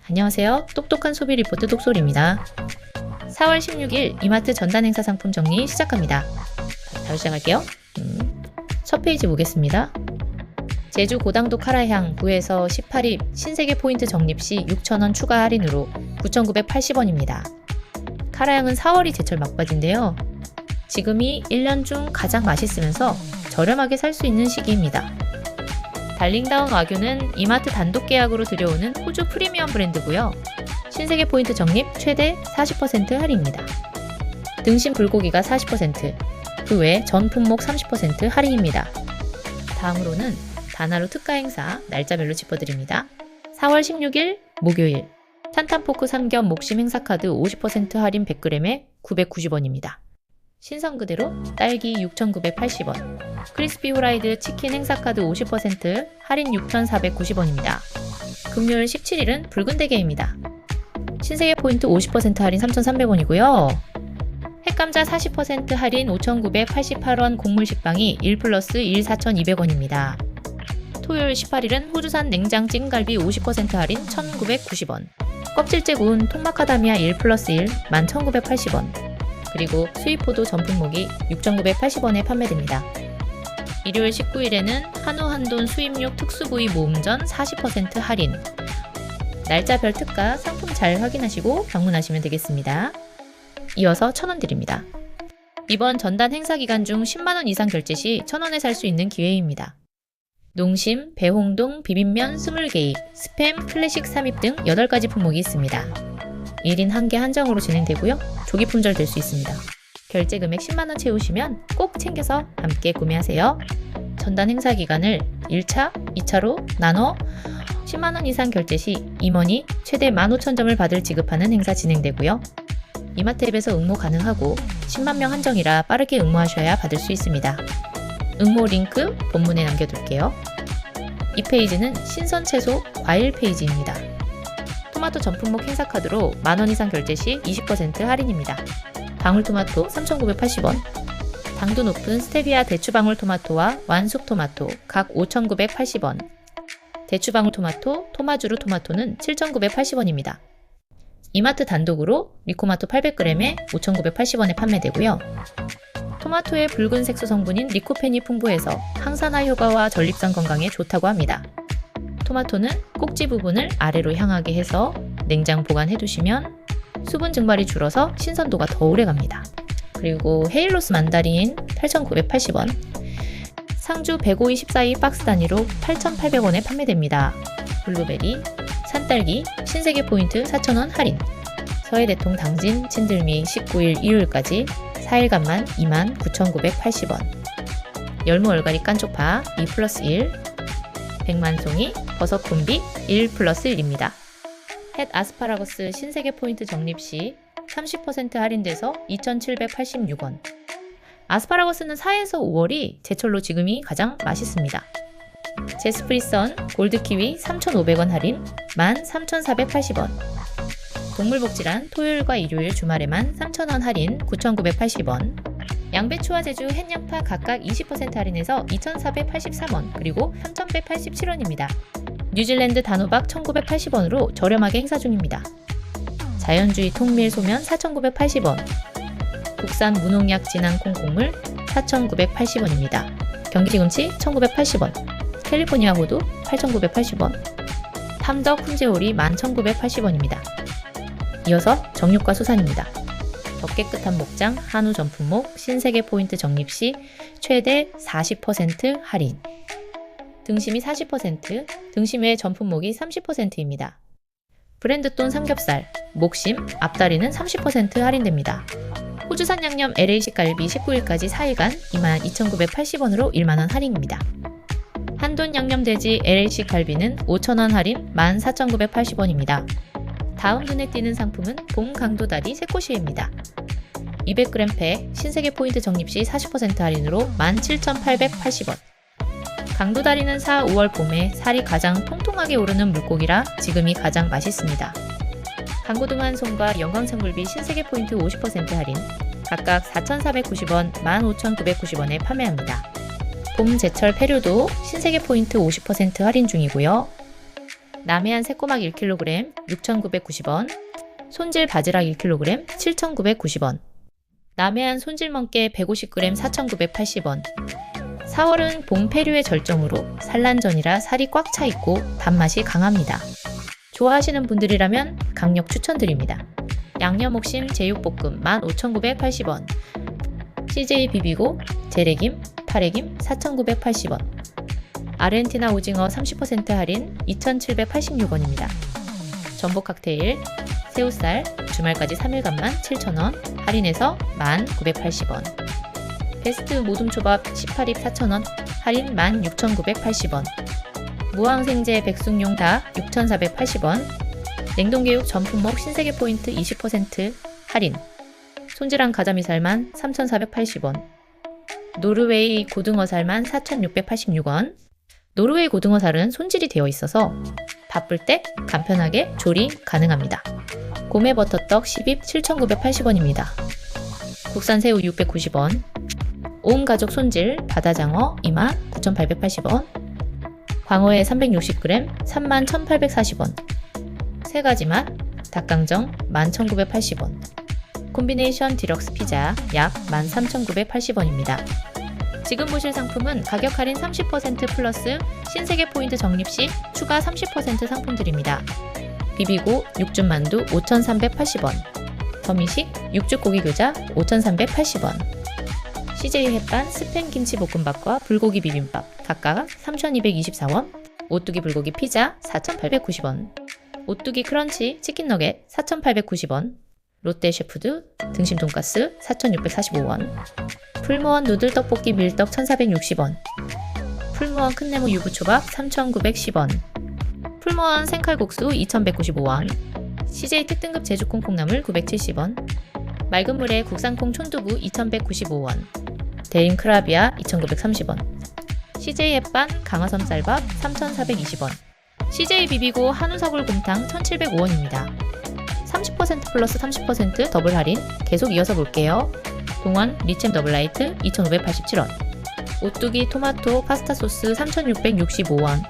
안녕하세요. 똑똑한 소비 리포트 똑소리입니다. 4월 16일 이마트 전단 행사 상품 정리 시작합니다. 바로 시작할게요. 첫 페이지 보겠습니다. 제주 고당도 카라향 구에서 18입 신세계 포인트 적립 시 6,000원 추가 할인으로 9,980원입니다. 카라향은 4월이 제철 막바지인데요. 지금이 1년 중 가장 맛있으면서 저렴하게 살 수 있는 시기입니다. 달링다운 와규는 이마트 단독 계약으로 들여오는 호주 프리미엄 브랜드고요. 신세계 포인트 적립 최대 40% 할인입니다. 등심 불고기가 40%, 그 외 전 품목 30% 할인입니다. 다음으로는 다나루 특가 행사 날짜별로 짚어드립니다. 4월 16일 목요일 탄탄포크 삼겹 목심 행사 카드 50% 할인 100g에 990원입니다. 신선 그대로 딸기 6,980원, 크리스피 후라이드 치킨 행사카드 50% 할인 6,490원입니다. 금요일 17일은 붉은 대게입니다. 신세계 포인트 50% 할인 3,300원이고요. 햇감자 40% 할인 5,988원 곡물 식빵이 1 플러스 1 4,200원입니다. 토요일 18일은 호주산 냉장 찜갈비 50% 할인 1,990원, 껍질째 구운 통마카다미아 1 플러스 1 11,980원, 그리고 수입포도 전품목이 6,980원에 판매됩니다. 일요일 19일에는 한우 한돈 수입육 특수부위 모음전 40% 할인. 날짜별 특가 상품 잘 확인하시고 방문하시면 되겠습니다. 이어서 1,000원 드립니다. 이번 전단 행사 기간 중 10만원 이상 결제 시 1,000원에 살 수 있는 기회입니다. 농심, 배홍동, 비빔면 20개입, 스팸, 클래식 3입 등 8가지 품목이 있습니다. 1인 1개 한정으로 진행되고요. 조기 품절될 수 있습니다. 결제 금액 10만원 채우시면 꼭 챙겨서 함께 구매하세요. 전단 행사 기간을 1차, 2차로 나눠 10만원 이상 결제 시 임원이 최대 15,000점을 받을 지급하는 행사 진행되고요. 이마트 앱에서 응모 가능하고 10만 명 한정이라 빠르게 응모하셔야 받을 수 있습니다. 응모 링크 본문에 남겨둘게요. 이 페이지는 신선 채소, 과일 페이지입니다. 토마토 전품목 행사카드로 만원 이상 결제 시 20% 할인입니다. 방울토마토 3,980원, 당도 높은 스테비아 대추방울토마토와 완숙토마토 각 5,980원, 대추방울토마토, 토마주루 토마토는 7,980원입니다. 이마트 단독으로 리코마토 800g에 5,980원에 판매되고요. 토마토의 붉은 색소 성분인 리코펜이 풍부해서 항산화 효과와 전립선 건강에 좋다고 합니다. 토마토는 꼭지 부분을 아래로 향하게 해서 냉장 보관해두시면 수분 증발이 줄어서 신선도가 더 오래갑니다. 그리고 헤일로스 만다린 8,980원, 상주 105-24이 박스 단위로 8,800원에 판매됩니다. 블루베리, 산딸기, 신세계 포인트 4,000원 할인, 서해대통 당진, 진들미 19일 일요일까지 4일간만 29,980원, 열무 얼갈이 깐쪽파 2 플러스 1, 백만송이 버섯 콤비 1 플러스 1입니다. 햇 아스파라거스 신세계 포인트 적립 시 30% 할인돼서 2,786원. 아스파라거스는 4에서 5월이 제철로 지금이 가장 맛있습니다. 제스프리선 골드키위 3,500원 할인 13,480원. 동물복지란 토요일과 일요일 주말에만 3,000원 할인 9,980원. 양배추와 제주 햇양파 각각 20% 할인해서 2,483원 그리고 3,187원입니다. 뉴질랜드 단호박 1,980원으로 저렴하게 행사 중입니다. 자연주의 통밀 소면 4,980원, 국산 무농약 진한 콩국물 4,980원입니다. 경기시금치 1,980원, 캘리포니아 호두 8,980원, 탐덕 훈제오리 11,980원입니다. 이어서 정육과 수산입니다. 더 깨끗한 목장 한우 전품목 신세계 포인트 적립 시 최대 40% 할인. 등심이 40%, 등심 외 전품목이 30%입니다. 브랜드돈 삼겹살, 목심, 앞다리는 30% 할인됩니다. 호주산 양념 LA식 갈비 19일까지 4일간 22,980원으로 1만원 할인입니다. 한돈 양념돼지 LA식 갈비는 5,000원 할인 14,980원입니다. 다음 눈에 띄는 상품은 봄 강도다리 새꼬시입니다. 200g 팩 신세계 포인트 적립 시 40% 할인으로 17,880원. 강도다리는 4, 5월 봄에 살이 가장 통통하게 오르는 물고기라 지금이 가장 맛있습니다. 강고등한 송과 영광창굴비 신세계 포인트 50% 할인 각각 4,490원, 15,990원에 판매합니다. 봄 제철 페류도 신세계 포인트 50% 할인 중이고요. 남해안 새꼬막 1kg 6,990원, 손질 바지락 1kg 7,990원, 남해안 손질멍게 150g 4,980원. 4월은 봄 폐류의 절정으로 산란전이라 살이 꽉 차 있고 단맛이 강합니다. 좋아하시는 분들이라면 강력 추천드립니다. 양념옥심 제육볶음 15,980원, CJ 비비고 재래김, 파래김 4,980원, 아르헨티나 오징어 30% 할인 2,786원입니다. 전복 칵테일, 새우살, 주말까지 3일간만 7,000원, 할인해서 1,980원. 베스트 모둠초밥 18입 4,000원, 할인 16,980원. 무항생제 백숙용 닭 6,480원, 냉동개육 전품목 신세계 포인트 20% 할인, 손질한 가자미살만 3,480원, 노르웨이 고등어살만 4,686원. 노르웨이 고등어살은 손질이 되어 있어서 바쁠 때 간편하게 조리 가능합니다. 고메버터떡 10입 7,980원입니다. 국산 새우 690원, 온 가족 손질 바다장어 29,880원, 광어회 360g 31,840원, 세 가지 맛 닭강정 11,980원, 콤비네이션 디럭스 피자 약 13,980원입니다. 지금 보실 상품은 가격 할인 30% 플러스 신세계 포인트 적립 시 추가 30% 상품 드립니다. 비비고 육즙만두 5,380원, 더미식 육즙 고기 교자 5,380원, CJ 햇반 스팸 김치볶음밥과 불고기 비빔밥 각각 3,224원, 오뚜기 불고기 피자 4,890원, 오뚜기 크런치 치킨 너겟 4,890원, 롯데 셰프드 등심 돈가스 4,645원, 풀무원 누들 떡볶이 밀떡 1,460원, 풀무원 큰네모 유부초밥 3,910원, 풀무원 생칼국수 2,195원, CJ 특등급 제주콩 콩나물 970원, 맑은 물에 국산콩 촌두부 2,195원, 대림 크라비아 2,930원, CJ 햇반 강화섬 쌀밥 3,420원, CJ 비비고 한우서굴 곰탕 1,705원입니다. 30% 플러스 30% 더블 할인 계속 이어서 볼게요. 동원 리챔 더블라이트 2,587원, 오뚜기 토마토 파스타 소스 3,665원,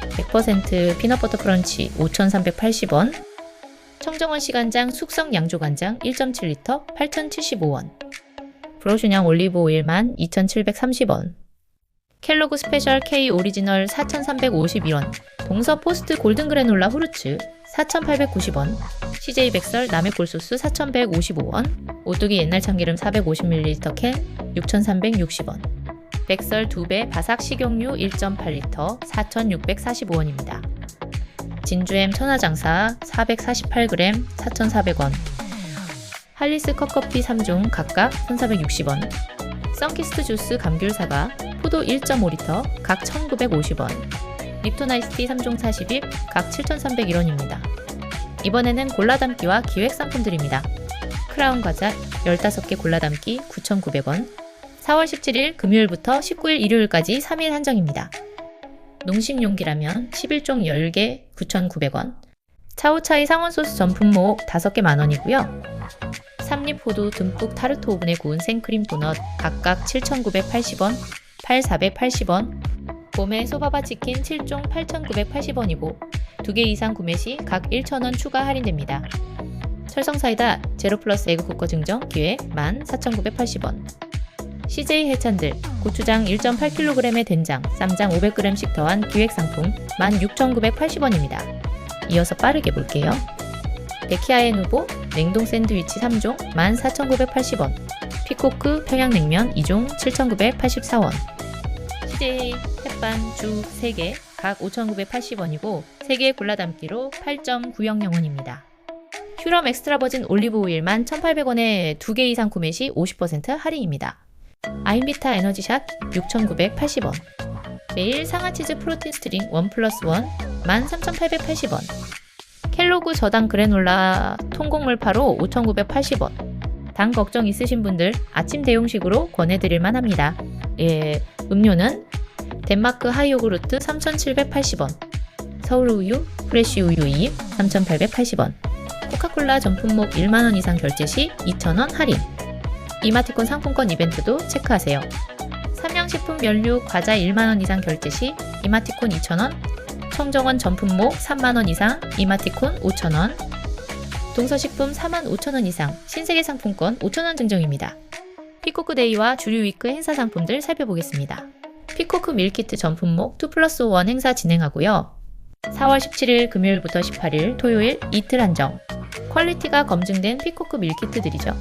100% 피넛버터 크런치 5,380원, 청정원 시간장 숙성 양조간장 1.7L 8,075원, 브로슈냥 올리브 오일 12,730원, 켈로그 스페셜 K 오리지널 4,351원, 동서 포스트 골든 그래놀라 후르츠 4,890원, CJ 백설 남해골 소스 4,155원, 오뚜기 옛날 참기름 450ml 캔 6,360원, 백설 2배 바삭 식용유 1.8L 4,645원입니다. 진주햄 천하장사 448g 4,400원, 할리스 컵커피 3종 각각 1,460원, 썬키스트 주스 감귤사과 포도 1.5L 각 1,950원, 립톤 아이스티 3종 40입 각 7,301원입니다. 이번에는 골라담기와 기획 상품들입니다. 크라운 과자 15개 골라담기 9,900원, 4월 17일 금요일부터 19일 일요일까지 3일 한정입니다. 농심용기라면 11종 10개 9,900원, 차오차이 상원소스 전품목 5개 만원이고요. 삼립호두 듬뿍 타르트 오븐에 구운 생크림 도넛 각각 7,980원, 8,480원, 봄에 소바바 치킨 7종 8,980원이고 2개 이상 구매 시 각 1,000원 추가 할인됩니다. 철성사이다 제로 플러스 에그 쿠커 증정 기획 14,980원, CJ 해찬들 고추장 1.8kg의 된장 쌈장 500g씩 더한 기획 상품 16,980원입니다. 이어서 빠르게 볼게요. 데키아의 누보 냉동 샌드위치 3종 14,980원, 피코크 평양냉면 2종 7,984원, CJ 햇반 죽 3개 각 5,980원이고 3개 골라담기로 8.900원입니다. 퓨럼 엑스트라 버진 올리브 오일만 1,800원에 2개 이상 구매 시 50% 할인입니다. 아임비타 에너지샷 6,980원, 매일 상하치즈 프로틴 스트링 1+1 13,880원, 켈로그 저당 그래놀라 통곡물파로 5,980원. 당 걱정 있으신 분들 아침 대용식으로 권해드릴만 합니다. 음료는 덴마크 하이요구르트 3,780원, 서울우유 프레쉬 우유 2입 3,880원, 코카콜라 전품목 1만원 이상 결제 시 2,000원 할인. 이마티콘 상품권 이벤트도 체크하세요. 삼양식품 연료 과자 1만원 이상 결제 시 이마티콘 2,000원, 청정원 전 품목 3만원 이상, 이마티콘 5,000원, 동서식품 45,000원 이상, 신세계 상품권 5,000원 증정입니다. 피코크 데이와 주류 위크 행사 상품들 살펴보겠습니다. 피코크 밀키트 전 품목 2+1 행사 진행하고요. 4월 17일 금요일부터 18일 토요일 이틀 한정. 퀄리티가 검증된 피코크 밀키트들이죠.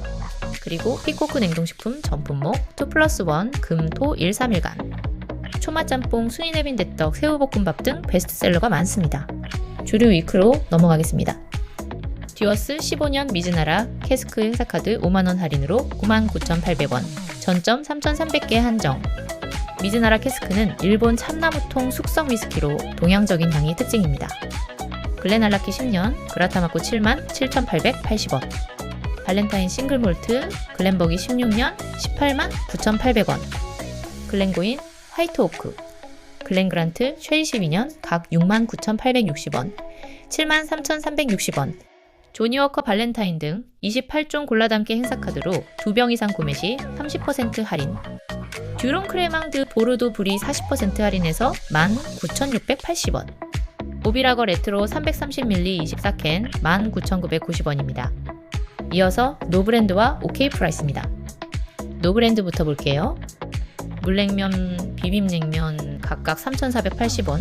그리고 피코크 냉동식품 전 품목 2+1 금, 토, 일, 3일간. 초마짬뽕, 순이네빈대떡, 새우볶음밥 등 베스트셀러가 많습니다. 주류 위크로 넘어가겠습니다. 듀어스 15년 미즈나라 캐스크 행사카드 5만원 할인으로 99,800원, 전점 3,300개 한정. 미즈나라 캐스크는 일본 참나무통 숙성 위스키로 동양적인 향이 특징입니다. 글렌알라키 10년, 그라타마코 77,880원, 발렌타인 싱글몰트, 글렌버기 16년, 189,800원, 글렌고인 화이트오크, 글렌그란트 쉐이 12년, 각 69,860원, 73,360원, 조니워커 발렌타인 등 28종 골라담기 행사카드로 2병 이상 구매 시 30% 할인, 듀롱 크레망드 보르도 브리 40% 할인해서 19,680원, 오비라거 레트로 330ml 24캔 19,990원입니다. 이어서 노브랜드와 오케이 프라이스입니다. 노브랜드부터 볼게요. 물냉면, 비빔냉면 각각 3,480원,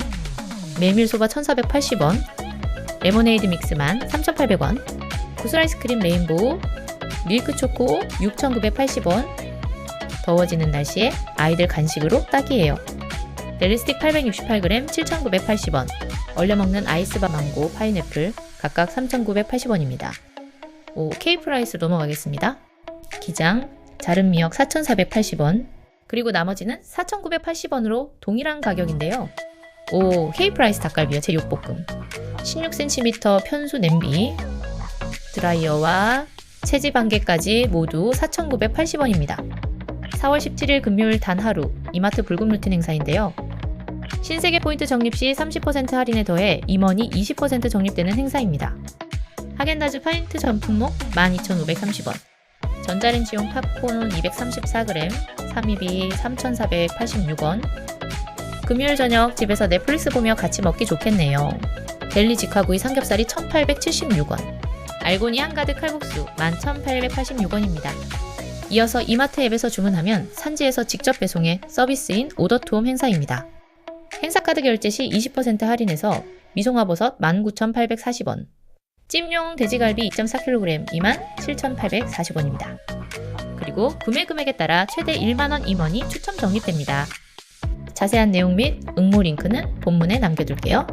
메밀소바 1,480원, 레모네이드 믹스만 3,800원, 구슬아이스크림 레인보우, 밀크초코 6,980원, 더워지는 날씨에 아이들 간식으로 딱이에요. 델리스틱 868g 7,980원, 얼려먹는 아이스바 망고, 파인애플 각각 3,980원입니다. K프라이스로 넘어가겠습니다. 기장, 자른 미역 4,480원, 그리고 나머지는 4,980원으로 동일한 가격인데요. K프라이스 닭갈비와 제육볶음, 16cm 편수 냄비, 드라이어와 채집 안개까지 모두 4,980원입니다. 4월 17일 금요일 단 하루 이마트 불금 루틴 행사인데요. 신세계 포인트 적립 시 30% 할인에 더해 임원이 20% 적립되는 행사입니다. 하겐다즈 파인트 전 품목 12,530원, 전자레인지용 팝콘 234g 3입이 3,486원. 금요일 저녁 집에서 넷플릭스 보며 같이 먹기 좋겠네요. 델리 직화구이 삼겹살이 1,876원, 알고니 한가득 칼국수 11,886원입니다. 이어서 이마트 앱에서 주문하면 산지에서 직접 배송해 서비스인 오더투홈 행사입니다. 행사카드 결제 시 20% 할인해서 미송화버섯 19,840원, 찜용 돼지갈비 2.4kg 27,840원입니다. 그리고 구매 금액에 따라 최대 1만원 임원이 추첨 적립됩니다. 자세한 내용 및 응모 링크는 본문에 남겨둘게요.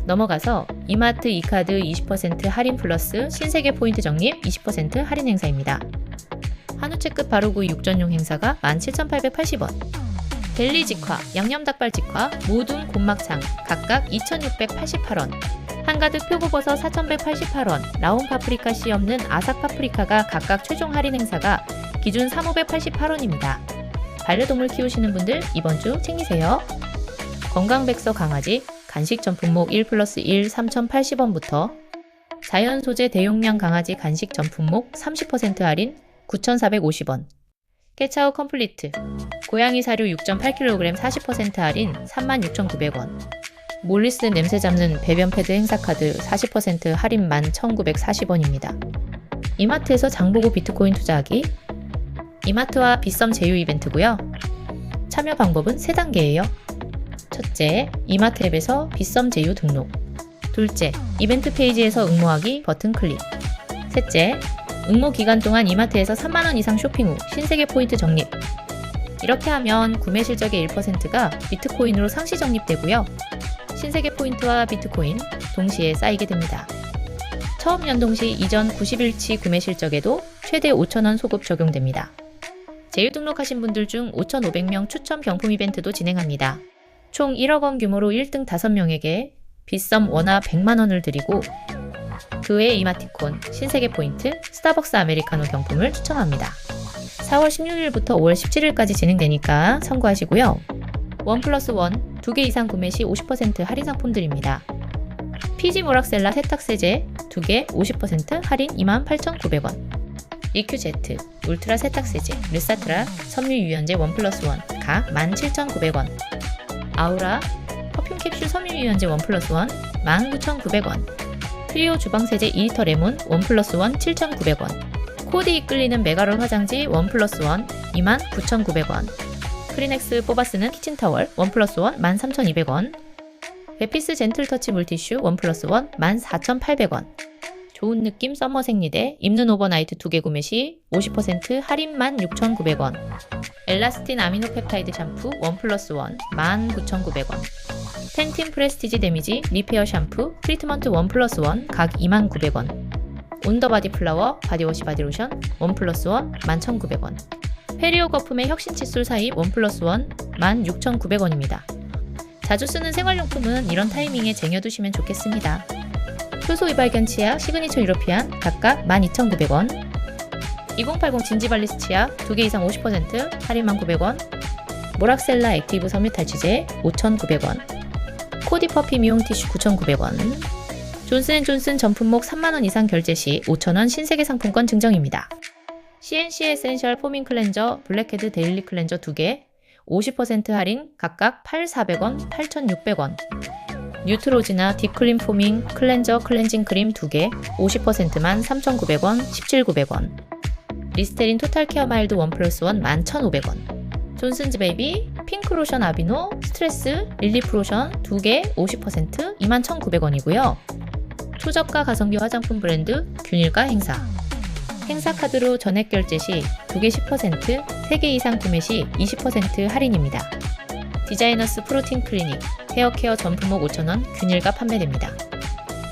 넘어가서 이마트 이카드 20% 할인 플러스 신세계 포인트 적립 20% 할인 행사입니다. 한우채급 바로구이 육전용 행사가 17,880원, 델리 직화, 양념닭발 직화, 모둠 곤막창 각각 2,688원, 한가득 표고버섯 4,188원, 라온 파프리카 씨 없는 아삭 파프리카가 각각 최종 할인 행사가 기준 3,588원입니다. 반려동물 키우시는 분들 이번 주 챙기세요. 건강백서 강아지 간식 전 품목 1+1 3,080원부터 자연 소재 대용량 강아지 간식 전 품목 30% 할인 9,450원, 깨차우 컴플리트 고양이 사료 6.8kg 40% 할인 36,900원, 몰리스 냄새 잡는 배변 패드 행사카드 40% 할인 11,940원입니다. 이마트에서 장보고 비트코인 투자하기, 이마트와 빗썸 제휴 이벤트고요. 참여 방법은 3단계예요. 첫째, 이마트 앱에서 빗썸 제휴 등록. 둘째, 이벤트 페이지에서 응모하기 버튼 클릭. 셋째, 응모 기간 동안 이마트에서 3만원 이상 쇼핑 후 신세계 포인트 적립. 이렇게 하면 구매 실적의 1%가 비트코인으로 상시 적립되고요. 신세계 포인트와 비트코인 동시에 쌓이게 됩니다. 처음 연동 시 이전 90일치 구매 실적에도 최대 5,000원 소급 적용됩니다. 제휴 등록하신 분들 중 5,500명 추첨 경품 이벤트도 진행합니다. 총 1억 원 규모로 1등 5명에게 빗썸 원화 100만원을 드리고 그 외 이마티콘, 신세계 포인트, 스타벅스 아메리카노 경품을 추첨합니다. 4월 16일부터 5월 17일까지 진행되니까 참고하시고요. 1+1 2개 이상 구매 시 50% 할인 상품 드립니다. 피지 모락셀라 세탁세제 2개 50% 할인 28,900원, EQZ 울트라 세탁세제 르사트라 섬유 유연제 1+1 각 17,900원, 아우라 퍼퓸 캡슐 스마트 섬유유연제 원 플러스 원 19,900원. 클리오 주방세제 2리터 레몬 원 플러스 원 7,900원. 코디 이끌리는 메가롤 화장지 원 플러스 원 29,900원. 크리넥스 뽑아쓰는 키친타월 원 플러스 원 13,200원. 베피스 젠틀터치 물티슈 원 플러스 원 14,800원. 좋은 느낌 서머 생리대 입는 오버나이트 2개 구매 시 50% 할인 16,900원. 엘라스틴 아미노 펩타이드 샴푸 원 플러스 원 19,900원. 펜틴 프레스티지 데미지 리페어 샴푸 트리트먼트 원 플러스 원 각 29,000원. 온더바디 플라워 바디워시 바디로션 원 플러스 원 11,900원. 페리오 거품의 혁신 칫솔 사입 원 플러스 원 16,900원입니다. 자주 쓰는 생활용품은 이런 타이밍에 쟁여두시면 좋겠습니다. 효소 이발견 치약 시그니처 유로피안 각각 12,900원. 2080 진지발리스 치약 2개 이상 50% 할인 1,900원. 모락셀라 액티브 섬유 탈취제 5,900원. 코디 퍼피 미용 티슈 9,900원. 존슨앤존슨 전품목 3만원 이상 결제 시 5,000원 신세계 상품권 증정입니다. CNC 에센셜 포밍 클렌저 블랙헤드 데일리 클렌저 2개 50% 할인 각각 8,400원, 8,600원. 뉴트로지나 딥클린 포밍 클렌저 클렌징 크림 2개 50%만 3,900원, 17,900원. 리스테린 토탈 케어 마일드 원 플러스 원 11,500원. 존슨즈 베이비 핑크 로션 아비노 스트레스 릴리프 로션 2개 50% 21,900원이고요. 초저가 가성비 화장품 브랜드 균일가 행사. 행사 카드로 전액 결제 시 2개 10%, 3개 이상 구매 시 20% 할인입니다. 디자이너스 프로틴 클리닉 헤어케어 전품목 5,000원 균일가 판매됩니다.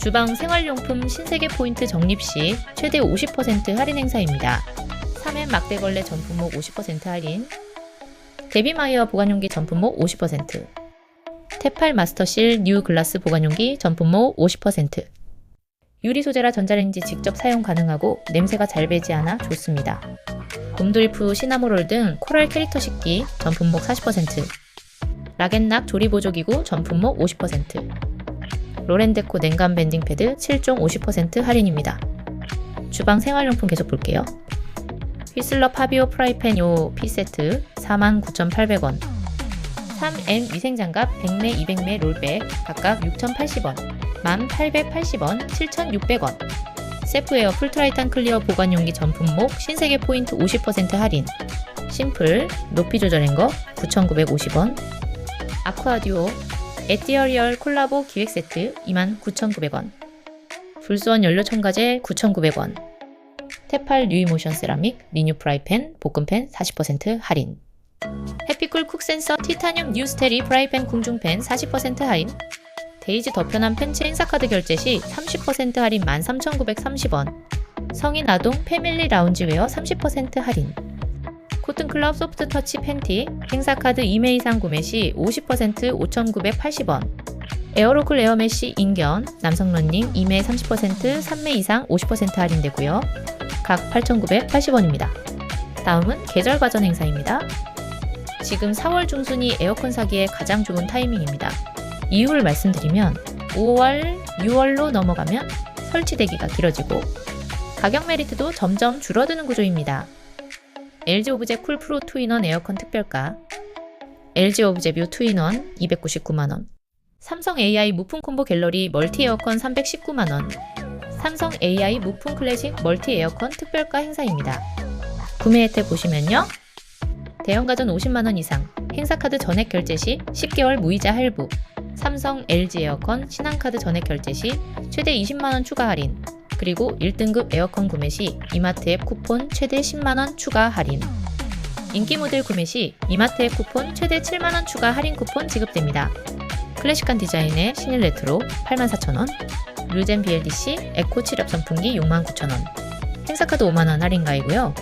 주방 생활용품 신세계 포인트 적립 시 최대 50% 할인 행사입니다. 3M 막대걸레 전품목 50% 할인. 데비마이어 보관용기 전품목 50%. 테팔 마스터실 뉴 글라스 보관용기 전품목 50%. 유리 소재라 전자레인지 직접 사용 가능하고 냄새가 잘 배지 않아 좋습니다. 곰돌이프 시나모롤 등 코랄 캐릭터 식기 전품목 40%. 락앤락 조리보조기구 전품목 50%. 로렌데코 냉감 밴딩 패드 7종 50% 할인입니다. 주방 생활용품 계속 볼게요. 휘슬러 파비오 프라이팬 요 P세트 49,800원. 3M 위생장갑 100매 200매 롤백 각각 6,080원. 1,880원, 7,600원. 세프에어 풀트라이탄 클리어 보관용기 전품목 신세계 포인트 50% 할인. 심플 높이 조절 행거 9,950원. 아쿠아듀오 에티어리얼 콜라보 기획 세트 29,900원. 불수원 연료 첨가제 9,900원. 테팔 뉴이모션 세라믹 리뉴 프라이팬 볶음팬 40% 할인. 해피쿨 쿡센서 티타늄 뉴스테리 프라이팬 궁중팬 40% 할인. 데이지 더 편한 팬츠 행사카드 결제 시 30% 할인 13,930원. 성인 아동 패밀리 라운지웨어 30% 할인. 코튼클럽 소프트터치 팬티 행사카드 2매 이상 구매 시 50% 5,980원. 에어로클 에어메쉬 인견 남성 런닝 2매 30% 3매 이상 50% 할인되고요. 각 8,980원입니다. 다음은 계절 과전 행사입니다. 지금 4월 중순이 에어컨 사기에 가장 좋은 타이밍입니다. 이유를 말씀드리면 5월, 6월로 넘어가면 설치되기가 길어지고 가격 메리트도 점점 줄어드는 구조입니다. LG 오브제 쿨 프로 2인원 에어컨 특별가, LG 오브제 뷰 2인원 299만원, 삼성 AI 무풍 콤보 갤러리 멀티 에어컨 319만원, 삼성 AI 무풍 클래식 멀티 에어컨 특별가 행사입니다. 구매 혜택 보시면요. 대형가전 50만원 이상, 행사카드 전액 결제 시 10개월 무이자 할부, 삼성 LG 에어컨 신한카드 전액 결제 시 최대 20만원 추가 할인, 그리고 1등급 에어컨 구매 시 이마트 앱 쿠폰 최대 10만원 추가 할인. 인기 모델 구매 시 이마트 앱 쿠폰 최대 7만원 추가 할인 쿠폰 지급됩니다. 클래식한 디자인의 신일 레트로 84,000원, 류젠 BLDC 에코 칠엽 선풍기 69,000원, 행사카드 5만원 할인가이고요.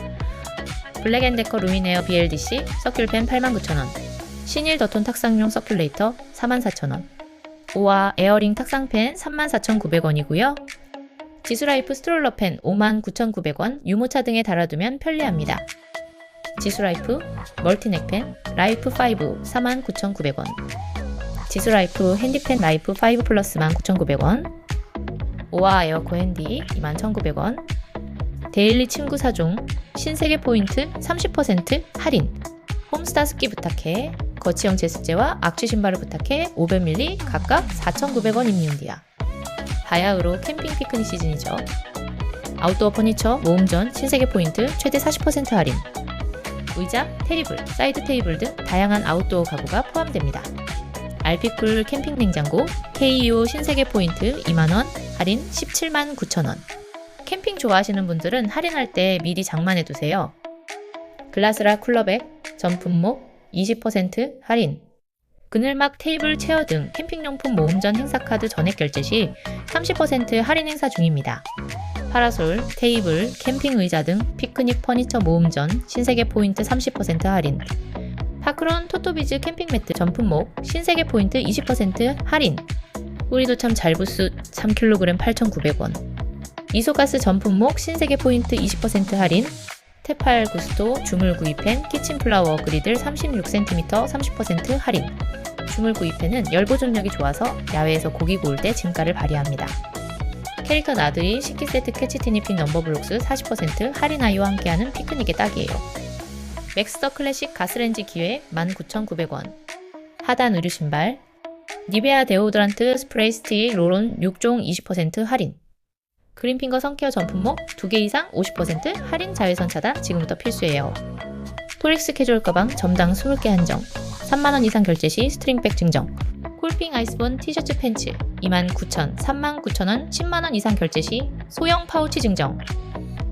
블랙앤데커 루미네어 BLDC 서큘팬 89,000원, 신일 더톤 탁상용 서큘레이터 44,000원, 오아 에어링 탁상팬 34,900원이고요. 지수라이프 스트롤러팬 59,900원, 유모차 등에 달아두면 편리합니다. 지수라이프 멀티넥팬 라이프 5 49,900원, 지수라이프 핸디팬 라이프 5 플러스 19,900원, 오아 에어코 핸디 21,900원, 데일리 침구 4종 신세계 포인트 30% 할인, 홈스타 습기 부탁해 거치형 제습제와 악취 신발을 부탁해 500ml 각각 4,900원 임니온디아. 바야흐로 캠핑 피크닉 시즌이죠. 아웃도어 퍼니처 모음전 신세계 포인트 최대 40% 할인. 의자, 테이블, 사이드 테이블 등 다양한 아웃도어 가구가 포함됩니다. 알피쿨 캠핑 냉장고 KEO 신세계 포인트 2만원 할인 17만 9천원. 캠핑 좋아하시는 분들은 할인할 때 미리 장만해두세요. 글라스라 쿨러백, 전품목 20% 할인. 그늘막 테이블 체어 등 캠핑용품 모음전 행사카드 전액 결제 시 30% 할인 행사 중입니다. 파라솔, 테이블, 캠핑 의자 등 피크닉 퍼니처 모음전 신세계 포인트 30% 할인. 파크론 토토비즈 캠핑 매트 전품목 신세계 포인트 20% 할인. 우리도 참 잘 부스 3kg 8,900원. 이소가스 전품목 신세계 포인트 20% 할인. 테팔 구스토 주물 구이팬 키친 플라워 그리들 36cm 30% 할인. 주물 구이팬은 열 보존력이 좋아서 야외에서 고기 구울 때 진가를 발휘합니다. 캐릭터 나드이 식기세트 캐치티니핑 넘버블록스 40% 할인 아이와 함께하는 피크닉에 딱이에요. 맥스더 클래식 가스렌지 기회 19,900원. 하단 의류 신발. 니베아 데오드란트 스프레이 스틱 롤온 6종 20% 할인. 그린핑거 선케어 전품목 2개 이상 50% 할인 자외선 차단 지금부터 필수예요. 토릭스 캐주얼 가방 점당 20개 한정. 3만원 이상 결제 시 스트링백 증정. 콜핑 아이스본 티셔츠 팬츠 29,000, 39,000원 10만원 이상 결제 시 소형 파우치 증정.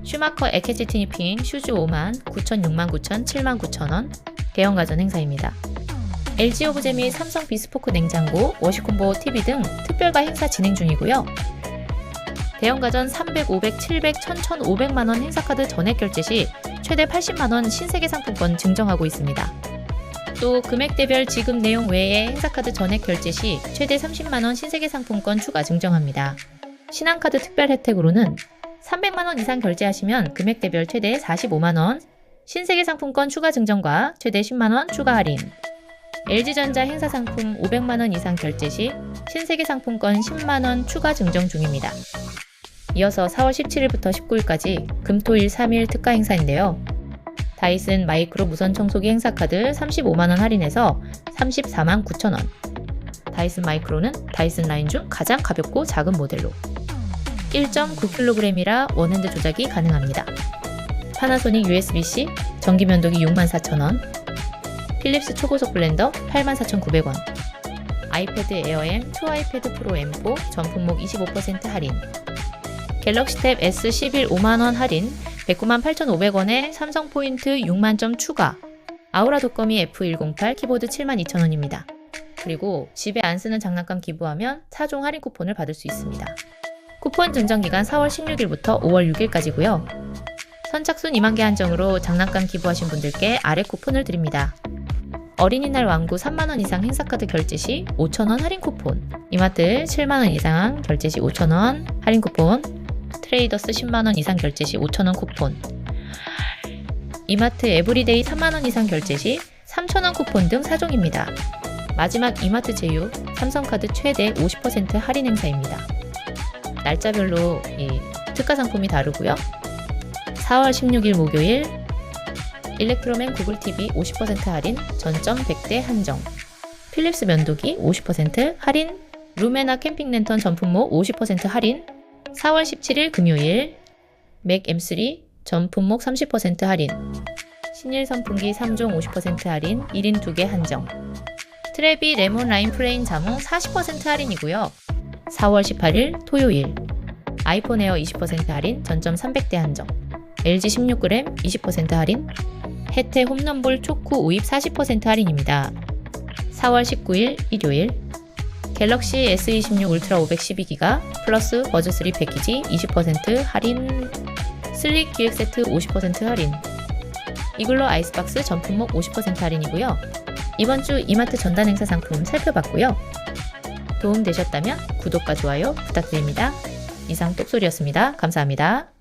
슈마커 에케지 티니핑 슈즈 5만 9,000, 69,000, 79,000원 대형 가전 행사입니다. LG 오브제 및 삼성 비스포크 냉장고, 워시콤보 TV 등 특별가 행사 진행 중이고요. 대형 가전 300, 500, 700, 1000, 1,500만원 행사카드 전액 결제 시 최대 80만원 신세계 상품권 증정하고 있습니다. 또 금액대별 지급 내용 외에 행사카드 전액 결제 시 최대 30만원 신세계 상품권 추가 증정합니다. 신한카드 특별 혜택으로는 300만원 이상 결제하시면 금액대별 최대 45만원 신세계 상품권 추가 증정과 최대 10만원 추가 할인. LG전자 행사 상품 500만원 이상 결제 시 신세계 상품권 10만원 추가 증정 중입니다. 이어서 4월 17일부터 19일까지 금토일 3일 특가 행사인데요. 다이슨 마이크로 무선 청소기 행사카드 35만원 할인해서 34만 9천원. 다이슨 마이크로는 다이슨 라인 중 가장 가볍고 작은 모델로 1.9kg이라 원핸드 조작이 가능합니다. 파나소닉 USB-C 전기면도기 64,000원. 필립스 초고속 블렌더 84,900원. 아이패드 에어 M2 아이패드 프로 M4 전품목 25% 할인. 갤럭시 탭 S11 5만원 할인 109만 8,500원에 삼성 포인트 6만점 추가. 아우라 독거미 F108 키보드 72,000원입니다. 그리고 집에 안 쓰는 장난감 기부하면 4종 할인 쿠폰을 받을 수 있습니다. 쿠폰 증정기간 4월 16일부터 5월 6일까지고요. 선착순 2만 개 한정으로 장난감 기부하신 분들께 아래 쿠폰을 드립니다. 어린이날 왕구 3만원 이상 행사카드 결제 시 5,000원 할인 쿠폰. 이마트 7만원 이상 결제 시 5,000원 할인 쿠폰. 트레이더스 10만원 이상 결제 시 5,000원 쿠폰. 이마트 에브리데이 3만원 이상 결제 시 3,000원 쿠폰 등 4종입니다. 마지막 이마트 제휴 삼성카드 최대 50% 할인 행사입니다. 날짜별로 이 특가 상품이 다르고요. 4월 16일 목요일 일렉트로맨 구글TV 50% 할인 전점 100대 한정. 필립스 면도기 50% 할인. 루메나 캠핑 랜턴 전품목 50% 할인. 4월 17일 금요일 맥 M3 전품목 30% 할인. 신일 선풍기 3종 50% 할인 1인 2개 한정. 트레비 레몬 라인 플레인 자몽 40% 할인이고요. 4월 18일 토요일 아이폰 에어 20% 할인 전점 300대 한정. LG 16g 20% 할인. 혜태 홈런볼 초코 우입 40% 할인입니다. 4월 19일 일요일 갤럭시 S26 울트라 512기가 플러스 버즈3 패키지 20% 할인. 슬릭 기획 세트 50% 할인. 이글로 아이스박스 전품목 50% 할인이고요. 이번 주 이마트 전단 행사 상품 살펴봤고요. 도움되셨다면 구독과 좋아요 부탁드립니다. 이상 똑소리였습니다. 감사합니다.